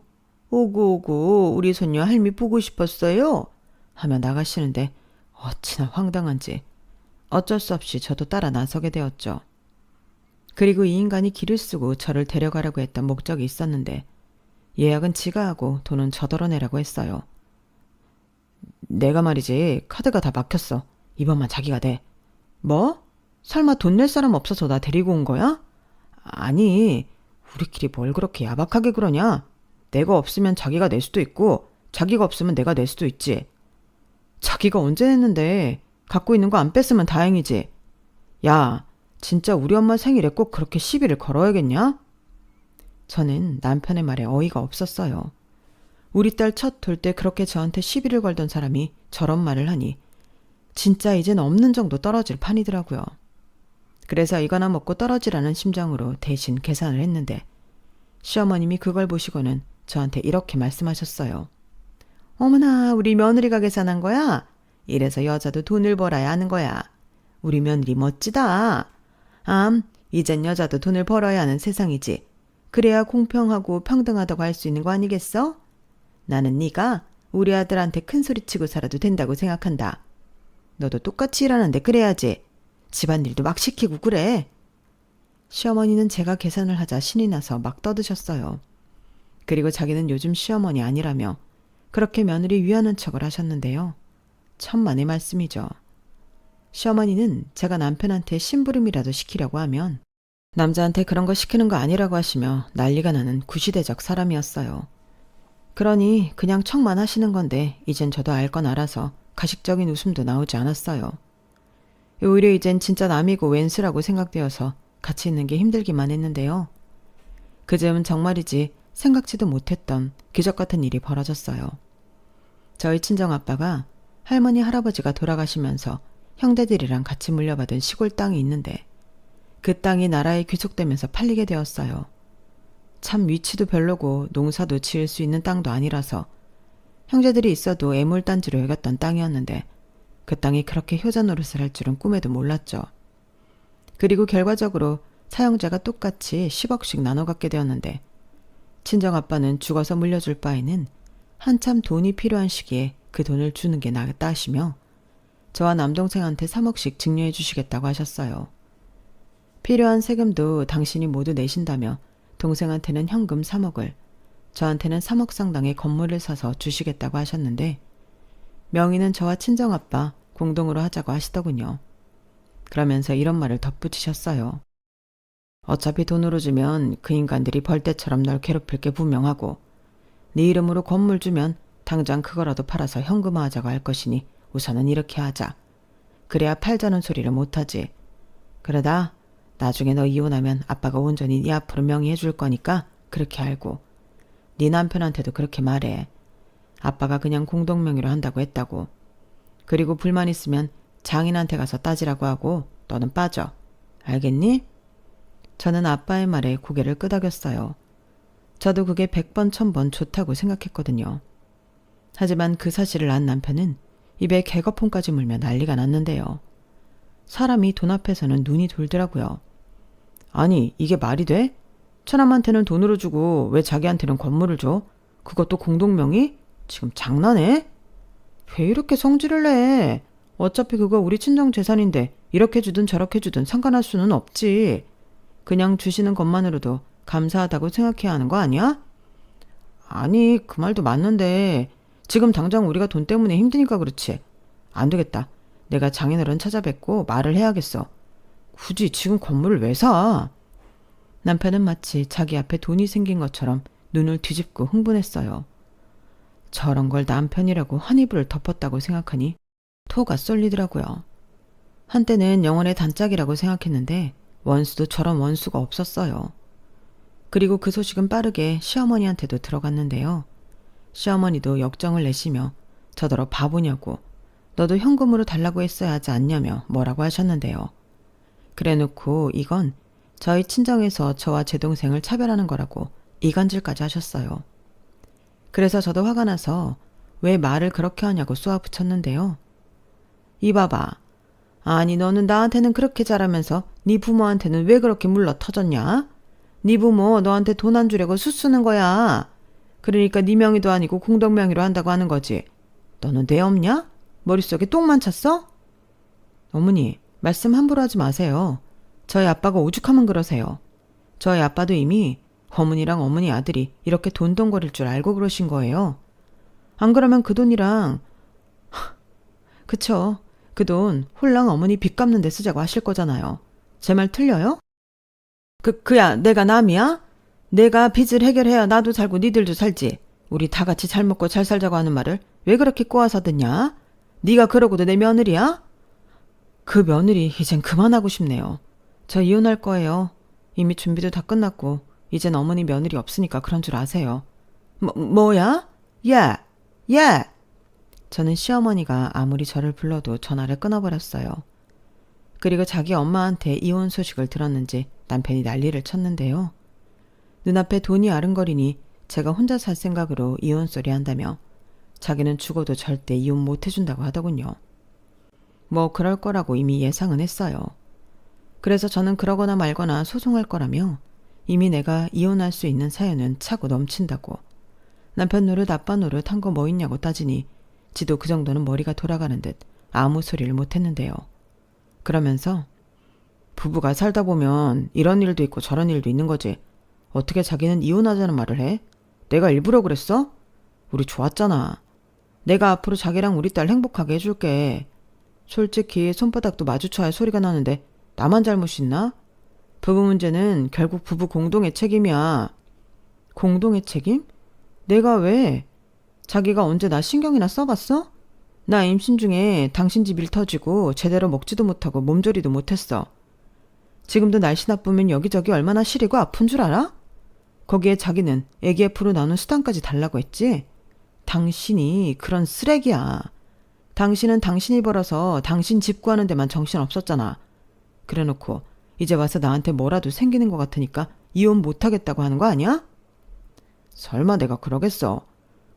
오구 우리 손녀 할미 보고 싶었어요 하며 나가시는데 어찌나 황당한지 어쩔 수 없이 저도 따라 나서게 되었죠. 그리고 이 인간이 길을 쓰고 저를 데려가라고 했던 목적이 있었는데 예약은 지가 하고 돈은 저더러 내라고 했어요. 내가 말이지 카드가 다 막혔어. 이번만 자기가 내. 뭐? 설마 돈 낼 사람 없어서 나 데리고 온 거야? 아니 우리끼리 뭘 그렇게 야박하게 그러냐? 내가 없으면 자기가 낼 수도 있고 자기가 없으면 내가 낼 수도 있지. 자기가 언제 냈는데 갖고 있는 거 안 뺐으면 다행이지. 야 진짜 우리 엄마 생일에 꼭 그렇게 시비를 걸어야겠냐? 저는 남편의 말에 어이가 없었어요. 우리 딸 첫 돌 때 그렇게 저한테 시비를 걸던 사람이 저런 말을 하니 진짜 이젠 없는 정도 떨어질 판이더라고요. 그래서 이거나 먹고 떨어지라는 심정으로 대신 계산을 했는데 시어머님이 그걸 보시고는 저한테 이렇게 말씀하셨어요. 어머나, 우리 며느리가 계산한 거야? 이래서 여자도 돈을 벌어야 하는 거야. 우리 며느리 멋지다. 이젠 여자도 돈을 벌어야 하는 세상이지. 그래야 공평하고 평등하다고 할 수 있는 거 아니겠어? 나는 네가 우리 아들한테 큰 소리 치고 살아도 된다고 생각한다. 너도 똑같이 일하는데 그래야지. 집안일도 막 시키고 그래. 시어머니는 제가 계산을 하자 신이 나서 막 떠드셨어요. 그리고 자기는 요즘 시어머니 아니라며 그렇게 며느리 위하는 척을 하셨는데요. 천만의 말씀이죠. 시어머니는 제가 남편한테 심부름이라도 시키려고 하면 남자한테 그런 거 시키는 거 아니라고 하시며 난리가 나는 구시대적 사람이었어요. 그러니 그냥 척만 하시는 건데 이젠 저도 알 건 알아서 가식적인 웃음도 나오지 않았어요. 오히려 이젠 진짜 남이고 웬수라고 생각되어서 같이 있는 게 힘들기만 했는데요. 그즈음은 정말이지 생각지도 못했던 기적 같은 일이 벌어졌어요. 저희 친정아빠가 할머니 할아버지가 돌아가시면서 형제들이랑 같이 물려받은 시골 땅이 있는데 그 땅이 나라에 귀속되면서 팔리게 되었어요. 참 위치도 별로고 농사도 지을 수 있는 땅도 아니라서 형제들이 있어도 애물단지로 여겼던 땅이었는데 그 땅이 그렇게 효자 노릇을 할 줄은 꿈에도 몰랐죠. 그리고 결과적으로 사형제가 똑같이 10억씩 나눠 갖게 되었는데 친정아빠는 죽어서 물려줄 바에는 한참 돈이 필요한 시기에 그 돈을 주는 게 낫다 하시며 저와 남동생한테 3억씩 증여해 주시겠다고 하셨어요. 필요한 세금도 당신이 모두 내신다며 동생한테는 현금 3억을, 저한테는 3억 상당의 건물을 사서 주시겠다고 하셨는데 명의는 저와 친정아빠 공동으로 하자고 하시더군요. 그러면서 이런 말을 덧붙이셨어요. 어차피 돈으로 주면 그 인간들이 벌떼처럼 널 괴롭힐 게 분명하고 네 이름으로 건물 주면 당장 그거라도 팔아서 현금화하자고 할 것이니 우선은 이렇게 하자. 그래야 팔자는 소리를 못하지. 그러다 나중에 너 이혼하면 아빠가 온전히 네 앞으로 명의해 줄 거니까 그렇게 알고 네 남편한테도 그렇게 말해. 아빠가 그냥 공동명의로 한다고 했다고. 그리고 불만 있으면 장인한테 가서 따지라고 하고 너는 빠져. 알겠니? 저는 아빠의 말에 고개를 끄덕였어요. 저도 그게 100번 1000번 좋다고 생각했거든요. 하지만 그 사실을 안 남편은 입에 개거품까지 물며 난리가 났는데요. 사람이 돈 앞에서는 눈이 돌더라고요. 아니, 이게 말이 돼? 처남한테는 돈으로 주고 왜 자기한테는 건물을 줘? 그것도 공동명의? 지금 장난해? 왜 이렇게 성질을 내? 어차피 그거 우리 친정 재산인데 이렇게 주든 저렇게 주든 상관할 수는 없지. 그냥 주시는 것만으로도 감사하다고 생각해야 하는 거 아니야? 아니, 그 말도 맞는데 지금 당장 우리가 돈 때문에 힘드니까 그렇지. 안 되겠다. 내가 장인어른 찾아뵙고 말을 해야겠어. 굳이 지금 건물을 왜 사? 남편은 마치 자기 앞에 돈이 생긴 것처럼 눈을 뒤집고 흥분했어요. 저런 걸 남편이라고 환희부를 덮었다고 생각하니 토가 쏠리더라고요. 한때는 영혼의 단짝이라고 생각했는데 원수도 저런 원수가 없었어요. 그리고 그 소식은 빠르게 시어머니한테도 들어갔는데요. 시어머니도 역정을 내시며 저더러 바보냐고 너도 현금으로 달라고 했어야 하지 않냐며 뭐라고 하셨는데요. 그래놓고 이건 저희 친정에서 저와 제 동생을 차별하는 거라고 이간질까지 하셨어요. 그래서 저도 화가 나서 왜 말을 그렇게 하냐고 쏘아붙였는데요. 이봐봐. 아니 너는 나한테는 그렇게 잘하면서 네 부모한테는 왜 그렇게 물러 터졌냐? 네 부모 너한테 돈 안 주려고 수쓰는 거야. 그러니까 네 명의도 아니고 공동명의로 한다고 하는 거지. 너는 뇌 없냐? 머릿속에 똥만 찼어? 어머니, 말씀 함부로 하지 마세요. 저희 아빠가 오죽하면 그러세요. 저희 아빠도 이미 어머니랑 어머니 아들이 이렇게 돈덩거릴 줄 알고 그러신 거예요. 안 그러면 그 돈이랑 그쵸. 그 돈 홀랑 어머니 빚 갚는 데 쓰자고 하실 거잖아요. 제 말 틀려요? 그야 내가 남이야? 내가 빚을 해결해야 나도 살고 니들도 살지. 우리 다 같이 잘 먹고 잘 살자고 하는 말을 왜 그렇게 꼬아서 듣냐? 네가 그러고도 내 며느리야? 그 며느리 이젠 그만하고 싶네요. 저 이혼할 거예요. 이미 준비도 다 끝났고 이젠 어머니 며느리 없으니까 그런 줄 아세요. 뭐야? 야! 야! 저는 시어머니가 아무리 저를 불러도 전화를 끊어버렸어요. 그리고 자기 엄마한테 이혼 소식을 들었는지 남편이 난리를 쳤는데요. 눈앞에 돈이 아른거리니 제가 혼자 살 생각으로 이혼 소리 한다며 자기는 죽어도 절대 이혼 못 해준다고 하더군요. 뭐 그럴 거라고 이미 예상은 했어요. 그래서 저는 그러거나 말거나 소송할 거라며 이미 내가 이혼할 수 있는 사연은 차고 넘친다고. 남편 노릇 아빠 노릇 한 거 뭐 있냐고 따지니 지도 그 정도는 머리가 돌아가는 듯 아무 소리를 못했는데요. 그러면서 부부가 살다 보면 이런 일도 있고 저런 일도 있는 거지. 어떻게 자기는 이혼하자는 말을 해? 내가 일부러 그랬어? 우리 좋았잖아. 내가 앞으로 자기랑 우리 딸 행복하게 해줄게. 솔직히 손바닥도 마주쳐야 소리가 나는데 나만 잘못이 있나? 부부 문제는 결국 부부 공동의 책임이야. 공동의 책임? 내가 왜? 자기가 언제 나 신경이나 써봤어? 나 임신 중에 당신 집 일 터지고 제대로 먹지도 못하고 몸조리도 못했어. 지금도 날씨 나쁘면 여기저기 얼마나 시리고 아픈 줄 알아? 거기에 자기는 AGF로 나눈 수당까지 달라고 했지? 당신이 그런 쓰레기야. 당신은 당신이 벌어서 당신 집 구하는 데만 정신 없었잖아. 그래놓고 이제 와서 나한테 뭐라도 생기는 것 같으니까 이혼 못하겠다고 하는 거 아니야? 설마 내가 그러겠어.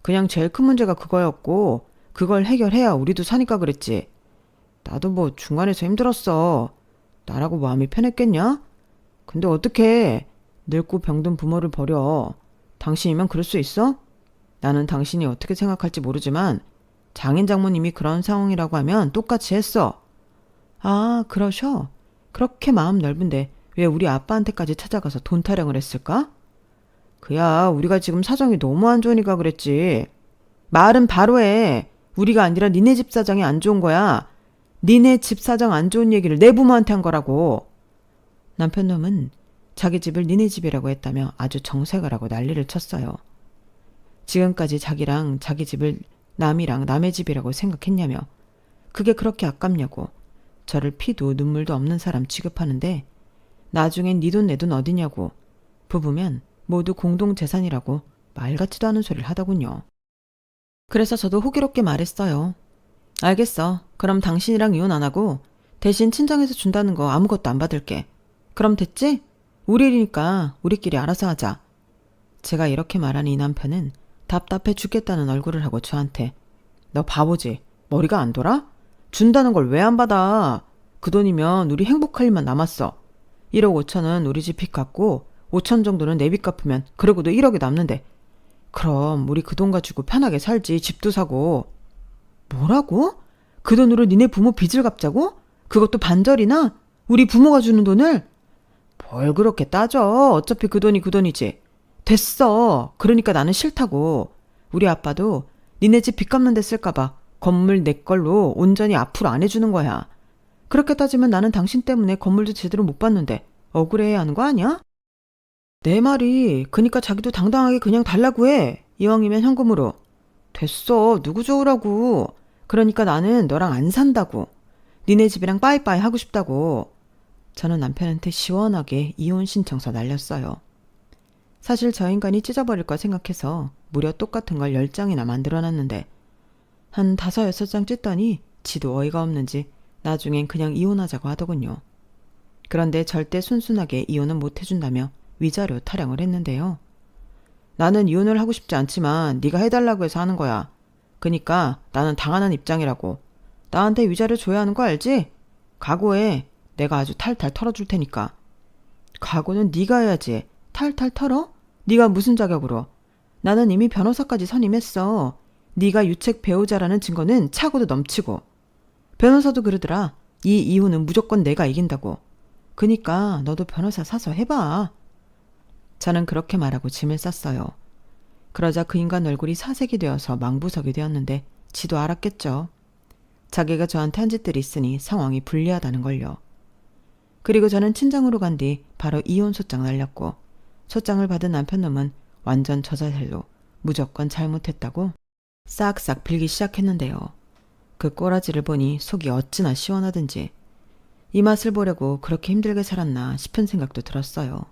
그냥 제일 큰 문제가 그거였고 그걸 해결해야 우리도 사니까 그랬지. 나도 뭐 중간에서 힘들었어. 나라고 마음이 편했겠냐? 근데 어떡해. 늙고 병든 부모를 버려. 당신이면 그럴 수 있어? 나는 당신이 어떻게 생각할지 모르지만 장인 장모님이 그런 상황이라고 하면 똑같이 했어. 아, 그러셔? 그렇게 마음 넓은데 왜 우리 아빠한테까지 찾아가서 돈 타령을 했을까? 그야 우리가 지금 사정이 너무 안 좋으니까 그랬지. 말은 바로 해. 우리가 아니라 니네 집 사정이 안 좋은 거야. 니네 집 사정 안 좋은 얘기를 내 부모한테 한 거라고. 남편 놈은 자기 집을 니네 집이라고 했다며 아주 정색을 하고 난리를 쳤어요. 지금까지 자기랑 자기 집을 남이랑 남의 집이라고 생각했냐며 그게 그렇게 아깝냐고 저를 피도 눈물도 없는 사람 취급하는데 나중엔 니 돈 내 돈 어디냐고 부부면 모두 공동재산이라고 말 같지도 않은 소리를 하더군요. 그래서 저도 호기롭게 말했어요. 알겠어. 그럼 당신이랑 이혼 안 하고 대신 친정에서 준다는 거 아무것도 안 받을게. 그럼 됐지? 우리 일이니까 우리끼리 알아서 하자. 제가 이렇게 말하니 이 남편은 답답해 죽겠다는 얼굴을 하고 저한테 너 바보지? 머리가 안 돌아? 준다는 걸 왜 안 받아? 그 돈이면 우리 행복할 일만 남았어. 1억 5천은 우리 집 빚 갚고 5천 정도는 내 빚 갚으면 그러고도 1억이 남는데 그럼 우리 그 돈 가지고 편하게 살지. 집도 사고. 뭐라고? 그 돈으로 니네 부모 빚을 갚자고? 그것도 반절이나? 우리 부모가 주는 돈을? 뭘 그렇게 따져. 어차피 그 돈이 그 돈이지. 됐어. 그러니까 나는 싫다고. 우리 아빠도 니네 집 빚 갚는 데 쓸까봐 건물 내 걸로 온전히 앞으로 안 해주는 거야. 그렇게 따지면 나는 당신 때문에 건물도 제대로 못 받는데 억울해야 하는 거 아니야? 내 말이 그니까 자기도 당당하게 그냥 달라고 해. 이왕이면 현금으로. 됐어. 누구 좋으라고. 그러니까 나는 너랑 안 산다고. 니네 집이랑 빠이빠이 하고 싶다고. 저는 남편한테 시원하게 이혼 신청서 날렸어요. 사실 저 인간이 찢어버릴까 생각해서 무려 똑같은 걸 10장이나 만들어놨는데 한 5, 6장 찢더니 지도 어이가 없는지 나중엔 그냥 이혼하자고 하더군요. 그런데 절대 순순하게 이혼은 못 해준다며 위자료 타령을 했는데요. 나는 이혼을 하고 싶지 않지만 네가 해달라고 해서 하는 거야. 그니까 나는 당하는 입장이라고. 나한테 위자료 줘야 하는 거 알지? 각오해. 내가 아주 탈탈 털어줄 테니까. 각오는 네가 해야지. 탈탈 털어? 네가 무슨 자격으로? 나는 이미 변호사까지 선임했어. 네가 유책 배우자라는 증거는 차고도 넘치고. 변호사도 그러더라. 이 이혼은 무조건 내가 이긴다고. 그니까 너도 변호사 사서 해봐. 저는 그렇게 말하고 짐을 쌌어요. 그러자 그 인간 얼굴이 사색이 되어서 망부석이 되었는데 지도 알았겠죠. 자기가 저한테 한 짓들이 있으니 상황이 불리하다는 걸요. 그리고 저는 친정으로 간 뒤 바로 이혼 소장 날렸고 소장을 받은 남편 놈은 완전 저자살로 무조건 잘못했다고 싹싹 빌기 시작했는데요. 그 꼬라지를 보니 속이 어찌나 시원하든지 이 맛을 보려고 그렇게 힘들게 살았나 싶은 생각도 들었어요.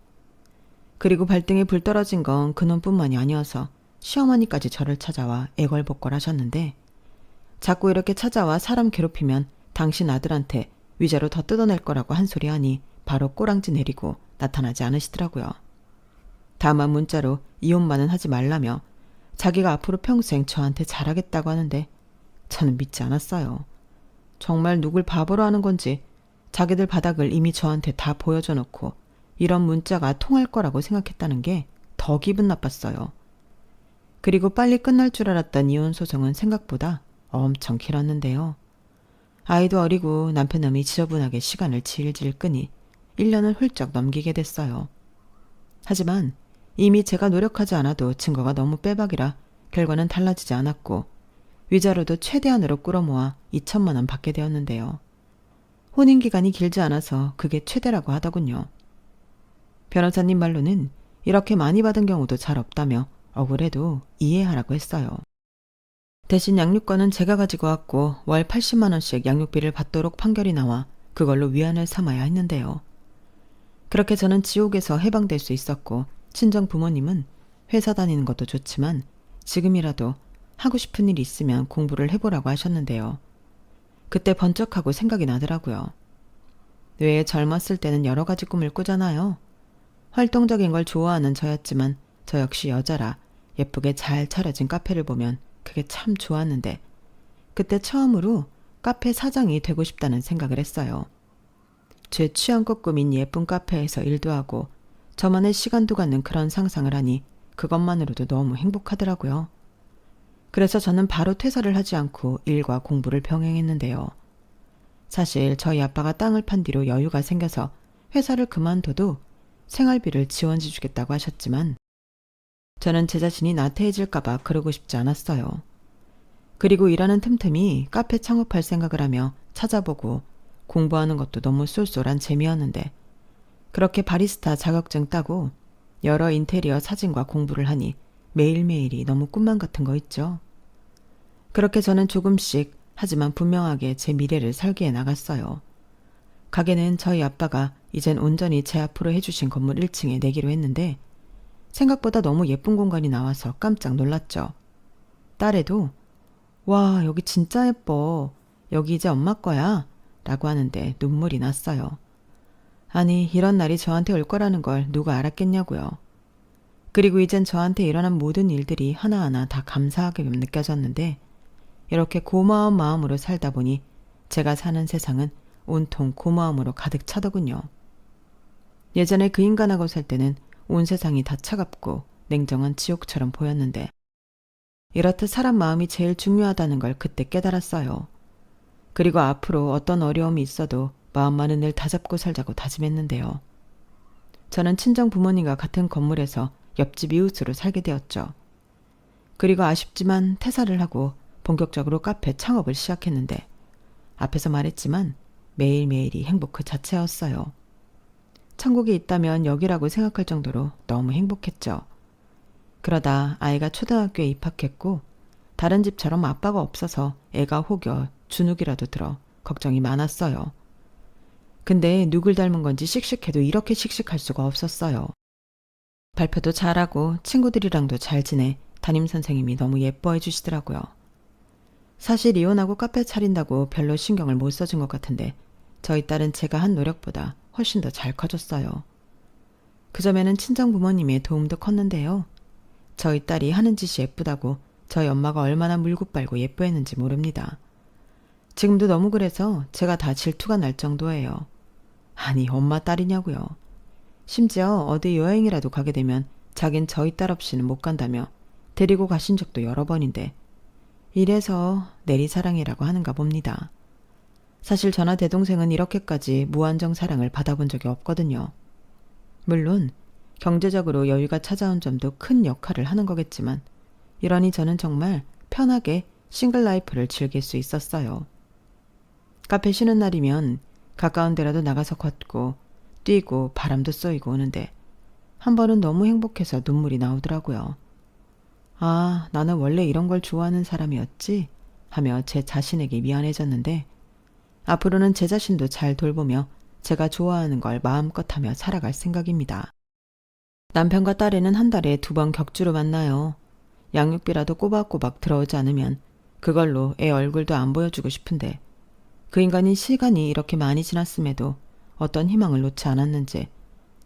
그리고 발등에 불 떨어진 건 그놈뿐만이 아니어서 시어머니까지 저를 찾아와 애걸복걸하셨는데 자꾸 이렇게 찾아와 사람 괴롭히면 당신 아들한테 위자료 더 뜯어낼 거라고 한 소리 하니 바로 꼬랑지 내리고 나타나지 않으시더라고요. 다만 문자로 이혼만은 하지 말라며 자기가 앞으로 평생 저한테 잘하겠다고 하는데 저는 믿지 않았어요. 정말 누굴 바보로 하는 건지 자기들 바닥을 이미 저한테 다 보여줘 놓고 이런 문자가 통할 거라고 생각했다는 게 더 기분 나빴어요. 그리고 빨리 끝날 줄 알았던 이혼 소송은 생각보다 엄청 길었는데요. 아이도 어리고 남편놈이 지저분하게 시간을 질질 끄니 1년을 훌쩍 넘기게 됐어요. 하지만 이미 제가 노력하지 않아도 증거가 너무 빼박이라 결과는 달라지지 않았고 위자료도 최대한으로 끌어모아 2천만 원 받게 되었는데요. 혼인기간이 길지 않아서 그게 최대라고 하더군요. 변호사님 말로는 이렇게 많이 받은 경우도 잘 없다며 억울해도 이해하라고 했어요. 대신 양육권은 제가 가지고 왔고 월 80만 원씩 양육비를 받도록 판결이 나와 그걸로 위안을 삼아야 했는데요. 그렇게 저는 지옥에서 해방될 수 있었고 친정 부모님은 회사 다니는 것도 좋지만 지금이라도 하고 싶은 일 있으면 공부를 해보라고 하셨는데요. 그때 번쩍하고 생각이 나더라고요. 왜 젊었을 때는 여러 가지 꿈을 꾸잖아요. 활동적인 걸 좋아하는 저였지만 저 역시 여자라 예쁘게 잘 차려진 카페를 보면 그게 참 좋았는데 그때 처음으로 카페 사장이 되고 싶다는 생각을 했어요. 제 취향껏 꾸민 예쁜 카페에서 일도 하고 저만의 시간도 갖는 그런 상상을 하니 그것만으로도 너무 행복하더라고요. 그래서 저는 바로 퇴사를 하지 않고 일과 공부를 병행했는데요. 사실 저희 아빠가 땅을 판 뒤로 여유가 생겨서 회사를 그만둬도 생활비를 지원해 주겠다고 하셨지만 저는 제 자신이 나태해질까봐 그러고 싶지 않았어요. 그리고 일하는 틈틈이 카페 창업할 생각을 하며 찾아보고 공부하는 것도 너무 쏠쏠한 재미였는데 그렇게 바리스타 자격증 따고 여러 인테리어 사진과 공부를 하니 매일매일이 너무 꿈만 같은 거 있죠. 그렇게 저는 조금씩 하지만 분명하게 제 미래를 설계해 나갔어요. 가게는 저희 아빠가 이젠 온전히 제 앞으로 해주신 건물 1층에 내기로 했는데 생각보다 너무 예쁜 공간이 나와서 깜짝 놀랐죠. 딸애도 와 여기 진짜 예뻐. 여기 이제 엄마 거야. 라고 하는데 눈물이 났어요. 아니 이런 날이 저한테 올 거라는 걸 누가 알았겠냐고요. 그리고 이젠 저한테 일어난 모든 일들이 하나하나 다 감사하게 느껴졌는데 이렇게 고마운 마음으로 살다 보니 제가 사는 세상은 온통 고마움으로 가득 차더군요. 예전에 그 인간하고 살 때는 온 세상이 다 차갑고 냉정한 지옥처럼 보였는데 이렇듯 사람 마음이 제일 중요하다는 걸 그때 깨달았어요. 그리고 앞으로 어떤 어려움이 있어도 마음만은 늘 다잡고 살자고 다짐했는데요. 저는 친정 부모님과 같은 건물에서 옆집 이웃으로 살게 되었죠. 그리고 아쉽지만 퇴사를 하고 본격적으로 카페 창업을 시작했는데 앞에서 말했지만 매일매일이 행복 그 자체였어요. 천국이 있다면 여기라고 생각할 정도로 너무 행복했죠. 그러다 아이가 초등학교에 입학했고 다른 집처럼 아빠가 없어서 애가 혹여 주눅이라도 들어 걱정이 많았어요. 근데 누굴 닮은 건지 씩씩해도 이렇게 씩씩할 수가 없었어요. 발표도 잘하고 친구들이랑도 잘 지내 담임선생님이 너무 예뻐해 주시더라고요. 사실 이혼하고 카페 차린다고 별로 신경을 못 써준 것 같은데 저희 딸은 제가 한 노력보다 훨씬 더 잘 커졌어요. 그 점에는 친정 부모님의 도움도 컸는데요. 저희 딸이 하는 짓이 예쁘다고 저희 엄마가 얼마나 물고 빨고 예뻐했는지 모릅니다. 지금도 너무 그래서 제가 다 질투가 날 정도예요. 아니 엄마 딸이냐고요. 심지어 어디 여행이라도 가게 되면 자긴 저희 딸 없이는 못 간다며 데리고 가신 적도 여러 번인데 이래서 내리사랑이라고 하는가 봅니다. 사실 저나 대동생은 이렇게까지 무한정 사랑을 받아본 적이 없거든요. 물론 경제적으로 여유가 찾아온 점도 큰 역할을 하는 거겠지만 이러니 저는 정말 편하게 싱글 라이프를 즐길 수 있었어요. 카페 쉬는 날이면 가까운 데라도 나가서 걷고 뛰고 바람도 쏘이고 오는데 한 번은 너무 행복해서 눈물이 나오더라고요. 아, 나는 원래 이런 걸 좋아하는 사람이었지? 하며 제 자신에게 미안해졌는데 앞으로는 제 자신도 잘 돌보며 제가 좋아하는 걸 마음껏 하며 살아갈 생각입니다. 남편과 딸애는 한 달에 2번 격주로 만나요. 양육비라도 꼬박꼬박 들어오지 않으면 그걸로 애 얼굴도 안 보여주고 싶은데 그 인간이 시간이 이렇게 많이 지났음에도 어떤 희망을 놓지 않았는지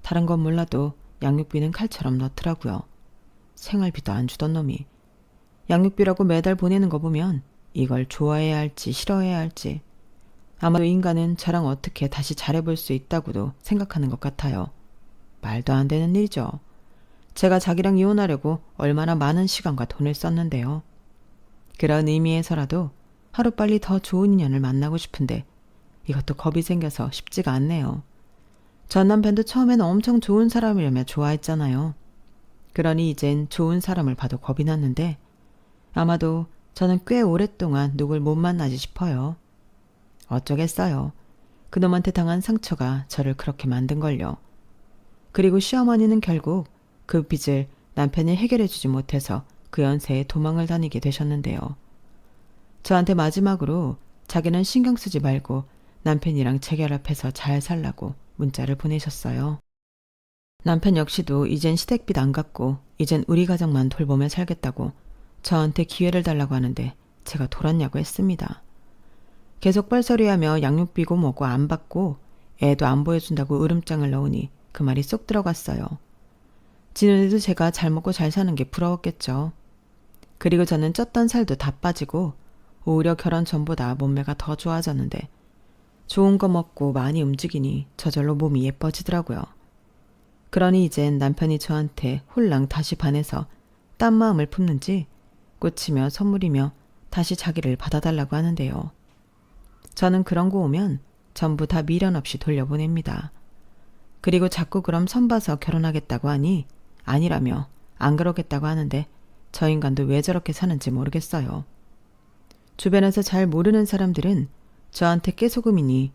다른 건 몰라도 양육비는 칼처럼 넣더라고요. 생활비도 안 주던 놈이 양육비라고 매달 보내는 거 보면 이걸 좋아해야 할지 싫어해야 할지 아마도 인간은 저랑 어떻게 다시 잘해볼 수 있다고도 생각하는 것 같아요. 말도 안 되는 일이죠. 제가 자기랑 이혼하려고 얼마나 많은 시간과 돈을 썼는데요. 그런 의미에서라도 하루빨리 더 좋은 인연을 만나고 싶은데 이것도 겁이 생겨서 쉽지가 않네요. 전 남편도 처음엔 엄청 좋은 사람이라며 좋아했잖아요. 그러니 이젠 좋은 사람을 봐도 겁이 났는데 아마도 저는 꽤 오랫동안 누굴 못 만나지 싶어요. 어쩌겠어요. 그놈한테 당한 상처가 저를 그렇게 만든걸요. 그리고 시어머니는 결국 그 빚을 남편이 해결해주지 못해서 그 연세에 도망을 다니게 되셨는데요. 저한테 마지막으로 자기는 신경 쓰지 말고 남편이랑 재결합해서 잘 살라고 문자를 보내셨어요. 남편 역시도 이젠 시댁빚 안 갚고 이젠 우리 가정만 돌보며 살겠다고 저한테 기회를 달라고 하는데 제가 돌았냐고 했습니다. 계속 뻘소리하며 양육비고 뭐고 안 받고 애도 안 보여준다고 으름장을 넣으니 그 말이 쏙 들어갔어요. 지는애도 제가 잘 먹고 잘 사는 게 부러웠겠죠. 그리고 저는 쪘던 살도 다 빠지고 오히려 결혼 전보다 몸매가 더 좋아졌는데 좋은 거 먹고 많이 움직이니 저절로 몸이 예뻐지더라고요. 그러니 이젠 남편이 저한테 홀랑 다시 반해서 딴 마음을 품는지 꽂히며 선물이며 다시 자기를 받아달라고 하는데요. 저는 그런 거 오면 전부 다 미련 없이 돌려보냅니다. 그리고 자꾸 그럼 선봐서 결혼하겠다고 하니 아니라며 안 그러겠다고 하는데 저 인간도 왜 저렇게 사는지 모르겠어요. 주변에서 잘 모르는 사람들은 저한테 깨소금이니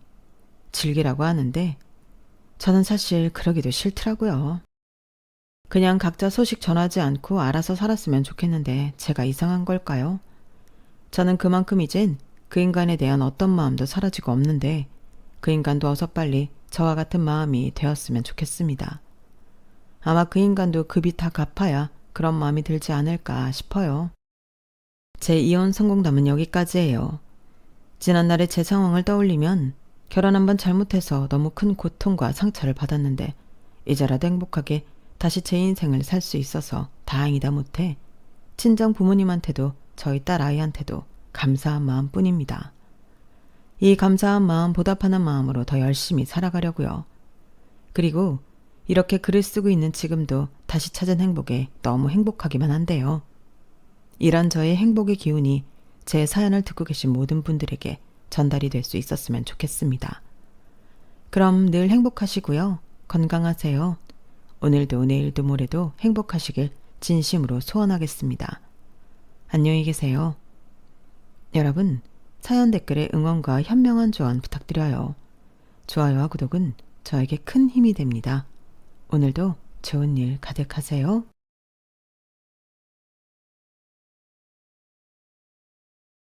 즐기라고 하는데 저는 사실 그러기도 싫더라고요. 그냥 각자 소식 전하지 않고 알아서 살았으면 좋겠는데 제가 이상한 걸까요? 저는 그만큼 이젠 그 인간에 대한 어떤 마음도 사라지고 없는데 그 인간도 어서 빨리 저와 같은 마음이 되었으면 좋겠습니다. 아마 그 인간도 그 빚 다 갚아야 그런 마음이 들지 않을까 싶어요. 제 이혼 성공담은 여기까지예요. 지난날의 제 상황을 떠올리면 결혼 한번 잘못해서 너무 큰 고통과 상처를 받았는데 이제라도 행복하게 다시 제 인생을 살 수 있어서 다행이다 못해 친정 부모님한테도 저희 딸 아이한테도 감사한 마음뿐입니다. 이 감사한 마음 보답하는 마음으로 더 열심히 살아가려고요. 그리고 이렇게 글을 쓰고 있는 지금도 다시 찾은 행복에 너무 행복하기만 한데요. 이런 저의 행복의 기운이 제 사연을 듣고 계신 모든 분들에게 전달이 될 수 있었으면 좋겠습니다. 그럼 늘 행복하시고요. 건강하세요. 오늘도 내일도 모레도 행복하시길 진심으로 소원하겠습니다. 안녕히 계세요. 여러분, 사연 댓글에 응원과 현명한 조언 부탁드려요. 좋아요와 구독은 저에게 큰 힘이 됩니다. 오늘도 좋은 일 가득하세요.